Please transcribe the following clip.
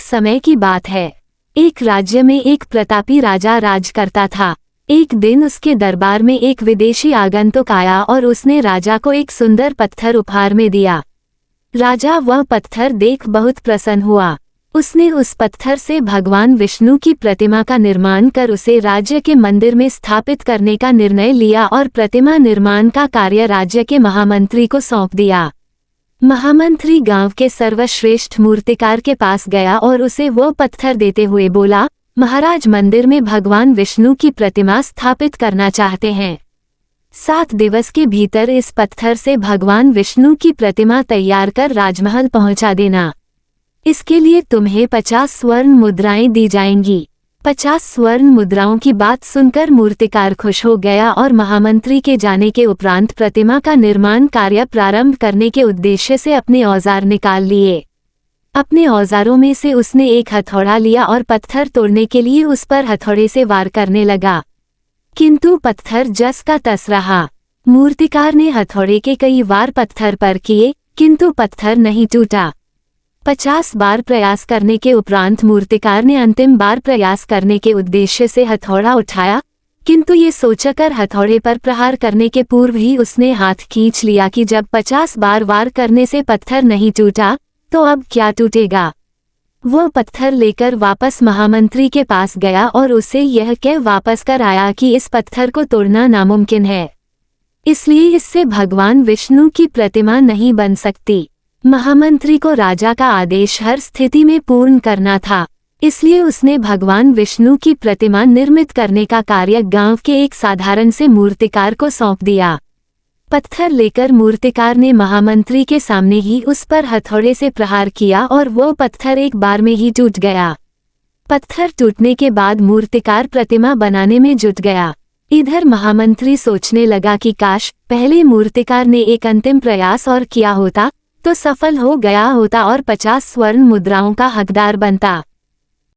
समय की बात है। एक राज्य में एक प्रतापी राजा राज करता था। एक दिन उसके दरबार में एक विदेशी आगंतुक आया और उसने राजा को एक सुंदर पत्थर उपहार में दिया। राजा वह पत्थर देख बहुत प्रसन्न हुआ। उसने उस पत्थर से भगवान विष्णु की प्रतिमा का निर्माण कर उसे राज्य के मंदिर में स्थापित करने का निर्णय लिया और प्रतिमा निर्माण का कार्य राज्य के महामंत्री को सौंप दिया। महामंत्री गांव के सर्वश्रेष्ठ मूर्तिकार के पास गया और उसे वो पत्थर देते हुए बोला, महाराज मंदिर में भगवान विष्णु की प्रतिमा स्थापित करना चाहते हैं। 7 दिवस के भीतर इस पत्थर से भगवान विष्णु की प्रतिमा तैयार कर राजमहल पहुंचा देना। इसके लिए तुम्हें 50 स्वर्ण मुद्राएं दी जाएंगी। 50 स्वर्ण मुद्राओं की बात सुनकर मूर्तिकार खुश हो गया और महामंत्री के जाने के उपरांत प्रतिमा का निर्माण कार्य प्रारंभ करने के उद्देश्य से अपने औजार निकाल लिए। अपने औजारों में से उसने एक हथौड़ा लिया और पत्थर तोड़ने के लिए उस पर हथौड़े से वार करने लगा, किंतु पत्थर जस का तस रहा। मूर्तिकार ने हथौड़े के कई वार पत्थर पर किए, किंतु पत्थर नहीं टूटा। 50 बार प्रयास करने के उपरांत मूर्तिकार ने अंतिम बार प्रयास करने के उद्देश्य से हथौड़ा उठाया, किंतु ये सोचकर हथौड़े पर प्रहार करने के पूर्व ही उसने हाथ खींच लिया कि जब 50 बार वार करने से पत्थर नहीं टूटा तो अब क्या टूटेगा। वो पत्थर लेकर वापस महामंत्री के पास गया और उसे यह कह वापस कर आया कि इस पत्थर को तोड़ना नामुमकिन है, इसलिए इससे भगवान विष्णु की प्रतिमा नहीं बन सकती। महामंत्री को राजा का आदेश हर स्थिति में पूर्ण करना था, इसलिए उसने भगवान विष्णु की प्रतिमा निर्मित करने का कार्य गांव के एक साधारण से मूर्तिकार को सौंप दिया। पत्थर लेकर मूर्तिकार ने महामंत्री के सामने ही उस पर हथौड़े से प्रहार किया और वो पत्थर एक बार में ही टूट गया। पत्थर टूटने के बाद मूर्तिकार प्रतिमा बनाने में जुट गया। इधर महामंत्री सोचने लगा कि काश पहले मूर्तिकार ने एक अंतिम प्रयास और किया होता तो सफल हो गया होता और 50 स्वर्ण मुद्राओं का हकदार बनता।